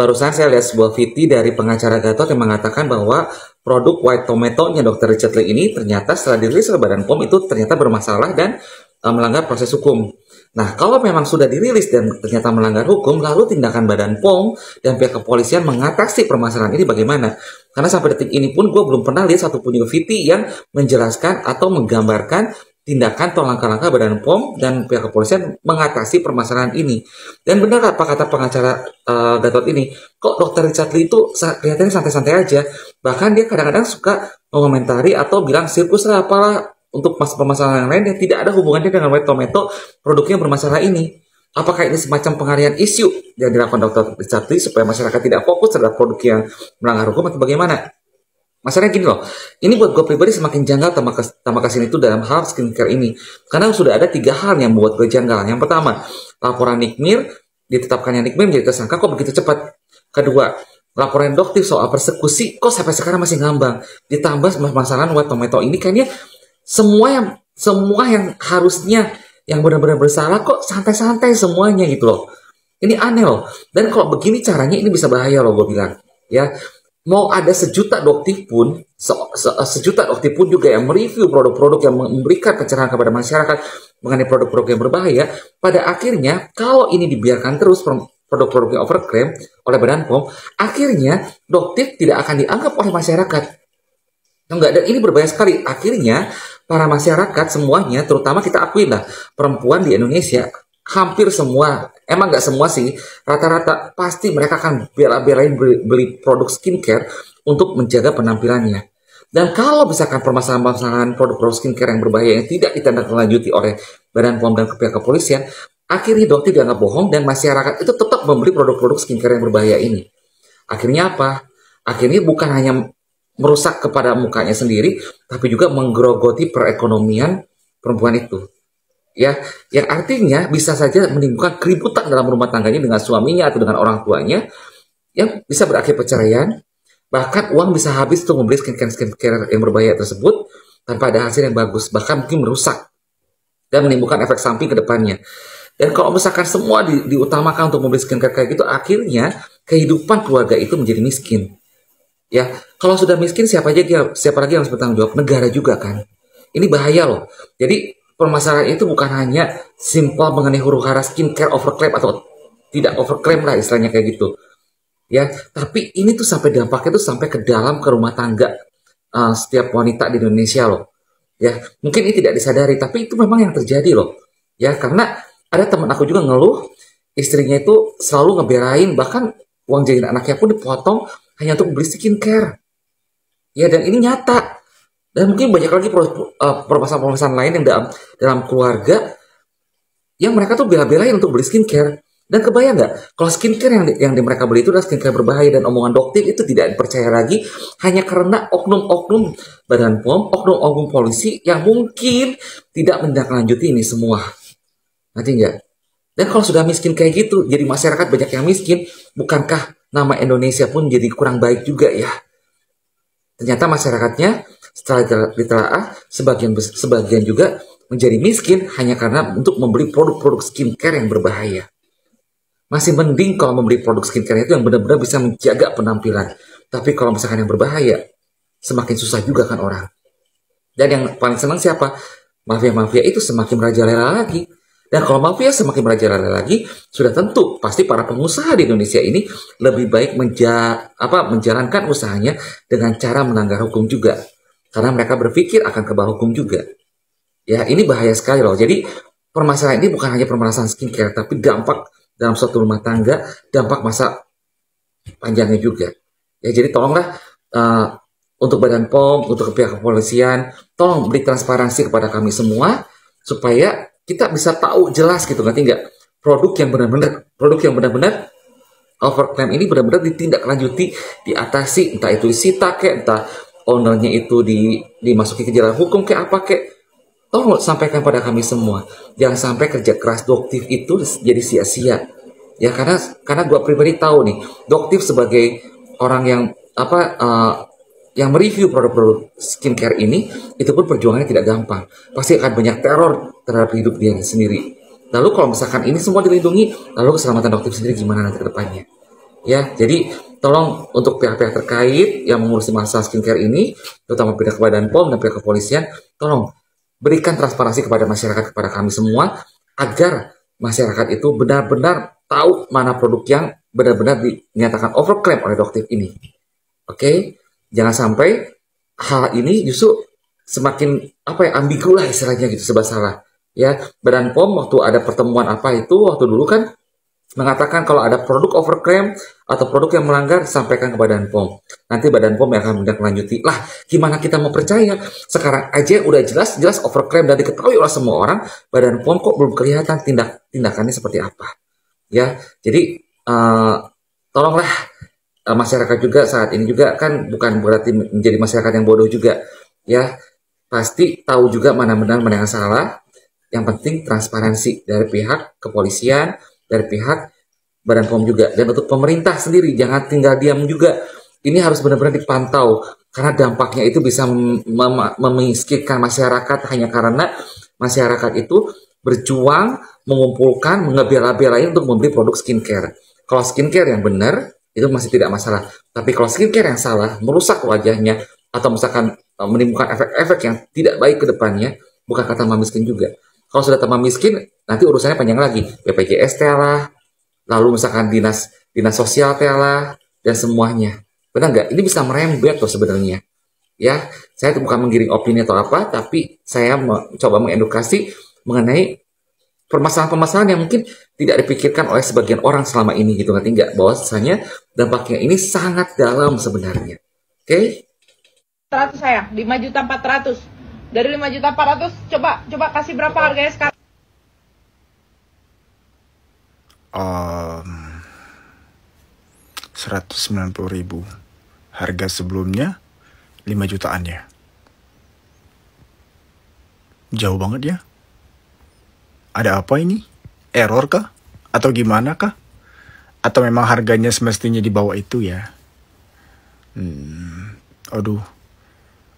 barusan saya lihat sebuah VT dari pengacara Gatot yang mengatakan bahwa produk White Tomato-nya Dr. Richard Lee ini ternyata setelah dirilis oleh Badan POM itu ternyata bermasalah dan melanggar proses hukum. Nah, kalau memang sudah dirilis dan ternyata melanggar hukum, lalu tindakan Badan POM dan pihak kepolisian mengatasi permasalahan ini bagaimana? Karena sampai detik ini pun gue belum pernah lihat satupun juga VT yang menjelaskan atau menggambarkan tindakan atau langkah-langkah Badan POM dan pihak kepolisian mengatasi permasalahan ini. Dan benar apa kata pengacara Gatot ini, kok Dr. Richard Lee itu kelihatannya santai-santai aja. Bahkan dia kadang-kadang suka mengomentari atau bilang sirkus lah apalah untuk permasalahan yang lain yang tidak ada hubungannya dengan White Tomato produknya bermasalah ini. Apakah ini semacam pengalihan isu yang dilakukan Dr. Richard Lee supaya masyarakat tidak fokus terhadap produk yang melanggar hukum atau bagaimana? Masalahnya gini loh, ini buat gue pribadi semakin janggal tambah kesini itu dalam hal skincare ini. Karena sudah ada 3 hal yang membuat gue janggal. Yang pertama, laporan Nikmir, ditetapkannya Nikmir menjadi tersangka kok begitu cepat. Kedua, laporan Doktif soal persekusi kok sampai sekarang masih ngambang. Ditambah masalah White Tomato ini kayaknya semua yang harusnya yang benar-benar bersalah kok santai-santai semuanya gitu loh. Ini aneh loh. Dan kalau begini caranya ini bisa bahaya loh gue bilang. Ya, mau ada sejuta doktif pun, sejuta doktif pun juga yang mereview produk-produk yang memberikan pencerahan kepada masyarakat mengenai produk-produk yang berbahaya, pada akhirnya kalau ini dibiarkan terus produk-produk yang overclaim oleh Badan POM, akhirnya doktif tidak akan dianggap oleh masyarakat. Enggak, dan ini berbahaya sekali. Akhirnya para masyarakat semuanya, terutama kita akuin lah, perempuan di Indonesia hampir semua, emang nggak semua sih, rata-rata pasti mereka akan bela-belain beli produk skincare untuk menjaga penampilannya. Dan kalau misalkan permasalahan produk-produk skincare yang berbahaya yang tidak ditindaklanjuti oleh Badan POM dan pihak kepolisian, akhirnya dokter dianggap bohong dan masyarakat itu tetap membeli produk-produk skincare yang berbahaya ini. Akhirnya apa? Akhirnya bukan hanya merusak kepada mukanya sendiri, tapi juga menggerogoti perekonomian perempuan itu. Ya, yang artinya bisa saja menimbulkan keributan dalam rumah tangganya dengan suaminya atau dengan orang tuanya yang bisa berakhir perceraian, bahkan uang bisa habis untuk membeli skincare yang berbahaya tersebut tanpa ada hasil yang bagus, bahkan mungkin merusak dan menimbulkan efek samping ke depannya. Dan kalau misalkan semua diutamakan untuk membeli skincare kayak gitu, akhirnya kehidupan keluarga itu menjadi miskin. Ya, kalau sudah miskin siapa lagi yang harus bertanggung jawab? Negara juga kan. Ini bahaya loh. Jadi permasalahan itu bukan hanya simpel mengenai huru-hara skincare overclaim atau tidak overclaim lah istilahnya kayak gitu. Ya, tapi ini tuh sampai dampaknya tuh sampai ke dalam ke rumah tangga setiap wanita di Indonesia loh. Ya, mungkin ini tidak disadari tapi itu memang yang terjadi loh. Ya, karena ada teman aku juga ngeluh istrinya itu selalu ngebelain bahkan uang jajan anaknya pun dipotong hanya untuk beli skincare. Ya, dan ini nyata. Dan mungkin banyak lagi permasalahan-permasalahan lain yang dalam keluarga yang mereka tuh bela-belain untuk beli skincare. Dan kebayang nggak, kalau skincare yang mereka beli itu adalah skincare berbahaya dan omongan dokter itu tidak dipercaya lagi hanya karena oknum-oknum Badan POM, oknum-oknum polisi yang mungkin tidak menindaklanjuti ini semua. Ngerti nggak? Dan kalau sudah miskin kayak gitu, jadi masyarakat banyak yang miskin, bukankah nama Indonesia pun jadi kurang baik juga ya? Ternyata masyarakatnya setelah ditelaah sebagian juga menjadi miskin hanya karena untuk membeli produk-produk skincare yang berbahaya. Masih mending kalau membeli produk skincare itu yang benar-benar bisa menjaga penampilan. Tapi kalau misalkan yang berbahaya, semakin susah juga kan orang. Dan yang paling senang siapa? Mafia-mafia itu semakin merajalela lagi. Dan kalau mafia semakin merajalela lagi, sudah tentu pasti para pengusaha di Indonesia ini lebih baik menjalankan usahanya dengan cara melanggar hukum juga. Karena mereka berpikir akan ke bawah hukum juga. Ya, ini bahaya sekali loh. Jadi permasalahan ini bukan hanya permasalahan skincare, tapi dampak dalam suatu rumah tangga, dampak masa panjangnya juga. Ya, jadi tolonglah untuk Badan POM, untuk pihak kepolisian, tolong beri transparansi kepada kami semua supaya kita bisa tahu jelas gitu, ngerti nggak? Produk yang benar-benar overclaim ini benar-benar ditindaklanjuti, diatasi, entah itu disita kek, entah ownernya itu dimasuki ke jalan hukum kayak apa kek. Tolong sampaikan pada kami semua. Jangan sampai kerja keras doktif itu jadi sia-sia. Ya, karena gue pribadi tahu nih, doktif sebagai orang yang mereview produk-produk skincare ini, itu pun perjuangannya tidak gampang. Pasti akan banyak teror terhadap hidup dia sendiri. Lalu kalau misalkan ini semua dilindungi, lalu keselamatan doktif sendiri gimana nanti ke depannya? Ya, jadi tolong untuk pihak-pihak terkait yang mengurusi masalah skincare ini, terutama pihak Badan POM dan pihak kepolisian, tolong berikan transparansi kepada masyarakat, kepada kami semua, agar masyarakat itu benar-benar tahu mana produk yang benar-benar dinyatakan overclaim oleh Doktif ini. Oke, jangan sampai hal ini justru semakin ambigu lah istilahnya gitu, serba salah. Ya, Badan POM waktu ada pertemuan waktu dulu kan mengatakan kalau ada produk overclaim atau produk yang melanggar, sampaikan ke Badan POM. Nanti Badan POM yang akan menindaklanjuti. Lah, gimana kita mau percaya? Sekarang aja udah jelas-jelas overclaim dan diketahui oleh semua orang, Badan POM kok belum kelihatan tindakannya seperti apa. Ya, jadi tolonglah masyarakat juga saat ini juga kan bukan berarti menjadi masyarakat yang bodoh juga. Ya, pasti tahu juga mana benar, mana yang salah. Yang penting transparansi dari pihak kepolisian, dari pihak Badan POM juga. Dan untuk pemerintah sendiri, jangan tinggal diam juga. Ini harus benar-benar dipantau. Karena dampaknya itu bisa memiskinkan masyarakat hanya karena masyarakat itu berjuang, mengumpulkan, mengebela-belain untuk membeli produk skincare. Kalau skincare yang benar, itu masih tidak masalah. Tapi kalau skincare yang salah, merusak wajahnya, atau misalkan menimbulkan efek-efek yang tidak baik ke depannya, bukan kata miskin juga. Kalau sudah tambah miskin, nanti urusannya panjang lagi. BPJS telah, lalu misalkan dinas sosial telah, dan semuanya. Benar nggak? Ini bisa merembet loh sebenarnya. Ya, saya bukan menggiring opini atau apa, tapi saya coba mengedukasi mengenai permasalahan-permasalahan yang mungkin tidak dipikirkan oleh sebagian orang selama ini gitu. Ngerti nggak? Bahwasanya dampaknya ini sangat dalam sebenarnya. Oke? 100 saya, 5.400.000. Dari 5.400.000, coba kasih berapa harganya sekarang? 190.000. Harga sebelumnya 5 jutaan ya. Jauh banget ya. Ada apa ini? Error kah? Atau gimana kah? Atau memang harganya semestinya di bawah itu ya? Aduh.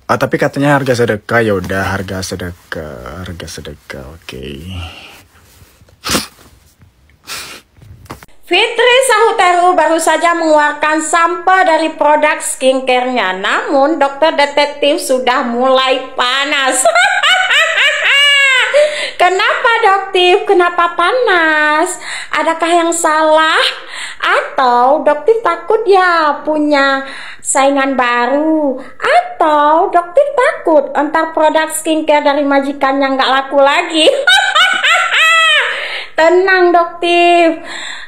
Tapi katanya harga sedekah, ya udah harga sedekah, oke. Fitri Sahutaru baru saja mengeluarkan sampel dari produk skincare-nya. Namun dokter detektif sudah mulai panas. Kenapa Doktif? Kenapa panas? Adakah yang salah? Atau Doktif takut ya punya saingan baru? Atau Doktif takut entar produk skincare dari majikannya nggak laku lagi? Tenang Doktif,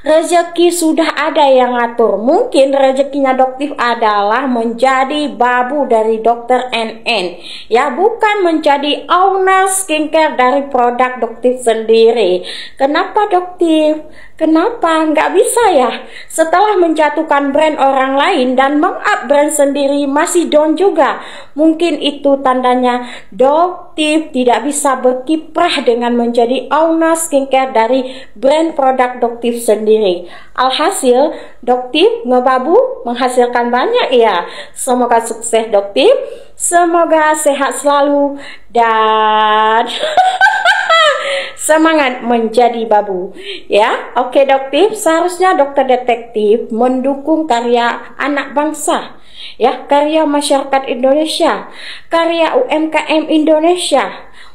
rezeki sudah ada yang ngatur. Mungkin rezekinya Doktif adalah menjadi babu dari Dokter NN, ya, bukan menjadi owner skincare dari produk Doktif sendiri. Kenapa Doktif? Kenapa nggak bisa ya? Setelah menjatuhkan brand orang lain dan meng-up brand sendiri masih down juga. Mungkin itu tandanya Doktif tidak bisa berkiprah dengan menjadi owner skincare dari brand produk Doktif sendiri. Alhasil Doktif ngebabu menghasilkan banyak ya. Semoga sukses Doktif, semoga sehat selalu dan semangat menjadi babu ya. Oke Doktif, seharusnya dokter detektif mendukung karya anak bangsa ya, karya masyarakat Indonesia, karya UMKM Indonesia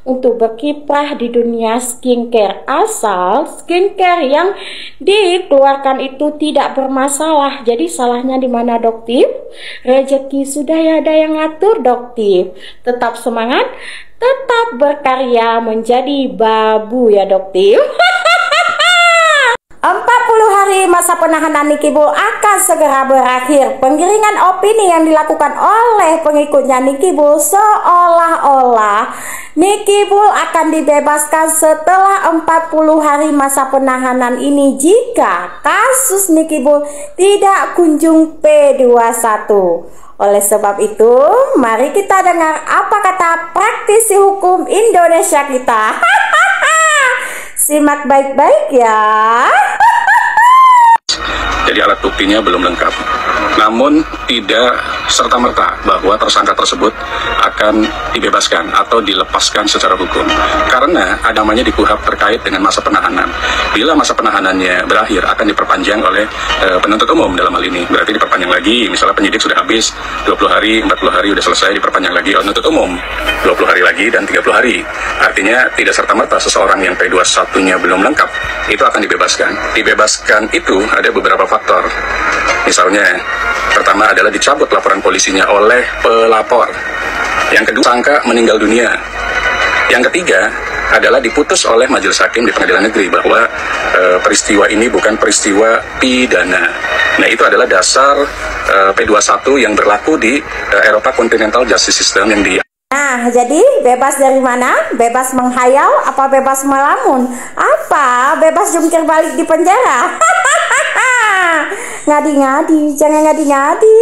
untuk berkiprah di dunia skincare, asal skincare yang dikeluarkan itu tidak bermasalah. Jadi salahnya di mana Doktif? Rezeki sudah ada yang ngatur Doktif. Tetap semangat, tetap berkarya menjadi babu ya Doktif. 40 hari masa penahanan Nicky Bull akan segera berakhir. Penggiringan opini yang dilakukan oleh pengikutnya Nicky Bull seolah-olah Nicky Bull akan dibebaskan setelah 40 hari masa penahanan ini jika kasus Nicky Bull tidak kunjung P21. Oleh sebab itu, mari kita dengar apa kata praktisi hukum Indonesia kita. Simak baik-baik ya. Jadi alat buktinya belum lengkap. Namun tidak serta-merta bahwa tersangka tersebut akan akan dibebaskan atau dilepaskan secara hukum. Karena ada namanya di KUHP terkait dengan masa penahanan. Bila masa penahanannya berakhir, akan diperpanjang oleh penuntut umum dalam hal ini. Berarti diperpanjang lagi, misalnya penyidik sudah habis 20 hari, 40 hari sudah selesai, diperpanjang lagi oleh penuntut umum 20 hari lagi dan 30 hari. Artinya tidak serta-merta seseorang yang P21-nya belum lengkap itu akan dibebaskan. Dibebaskan itu ada beberapa faktor. Misalnya, pertama adalah dicabut laporan polisinya oleh pelapor. Yang kedua, sangka meninggal dunia. Yang ketiga adalah diputus oleh majelis hakim di pengadilan negeri bahwa peristiwa ini bukan peristiwa pidana. Nah, itu adalah dasar P21 yang berlaku di Eropa Continental Justice System yang di. Nah, jadi bebas dari mana? Bebas menghayal apa bebas melamun? Apa? Bebas jungkir balik di penjara? Ngadi-ngadi, jangan ngadi-ngadi.